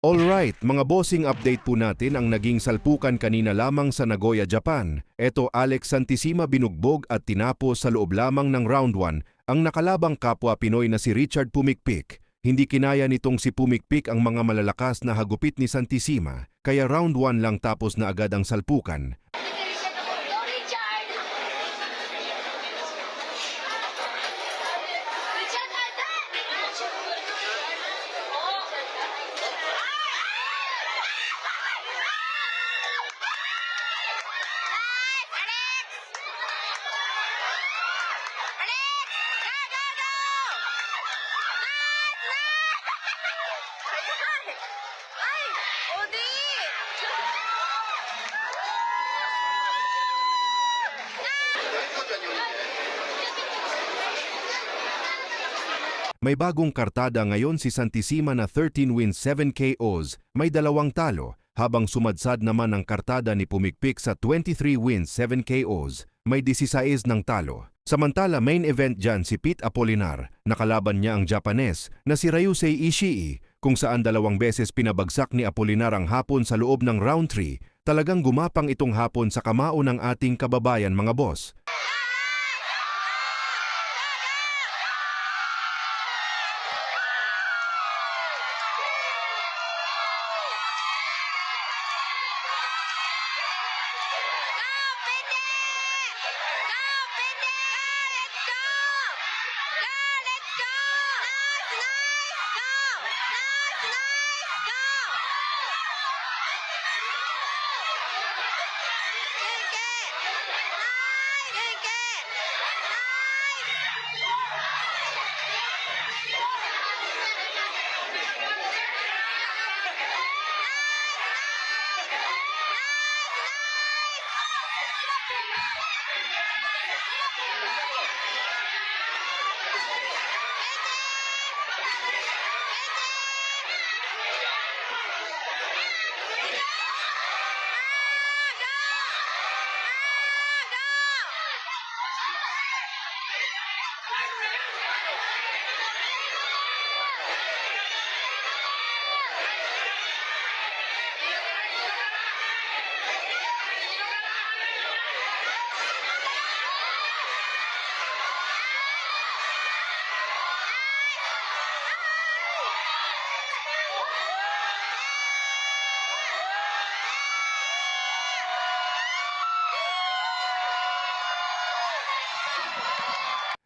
Alright, mga bossing, update po natin ang naging salpukan kanina lamang sa Nagoya, Japan. Eto, Alex Santissima binugbog at tinapos sa loob lamang ng round 1 ang nakalabang kapwa Pinoy na si Richard Pumikpik. Hindi kinaya nitong si Pumikpik ang mga malalakas na hagupit ni Santissima, kaya round 1 lang tapos na agad ang salpukan. May bagong kartada ngayon si Santissima na 13 wins 7 KOs, may 2 talo, habang sumadsad naman ang kartada ni Pumikpik sa 23 wins 7 KOs, may 16 ng talo. Samantala main event dyan si Pete Apolinar, nakalaban niya ang Japanes na si Ryusei Ishii, kung saan 2 beses pinabagsak ni Apolinar ang hapon sa loob ng round 3, talagang gumapang itong hapon sa kamao ng ating kababayan, mga boss.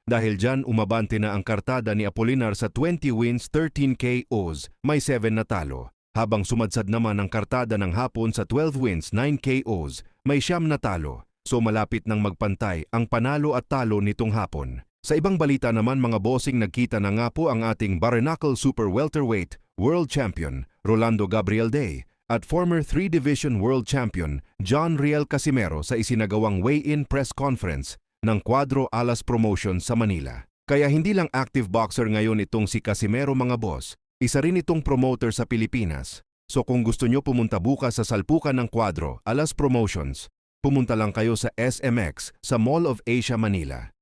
Dahil dyan, umabante na ang kartada ni Apolinar sa 20 wins 13 KOs, may 7 na talo. Habang sumadsad naman ang kartada ng hapon sa 12 wins 9 KOs, may 9 na talo. So malapit nang magpantay ang panalo at talo nitong hapon. Sa ibang balita naman, mga bossing, nagkita na nga po ang ating bare-knuckle super welterweight world champion Rolando Gabriel Day at former 3 Division world champion John Riel Casimero sa isinagawang weigh-in press conference ng Cuadro Alas Promotion sa Manila. Kaya hindi lang active boxer ngayon itong si Casimero, mga boss, isa rin itong promoter sa Pilipinas. So kung gusto nyo pumunta bukas sa salpukan ng Cuadro Alas Promotions, pumunta lang kayo sa SMX sa Mall of Asia, Manila.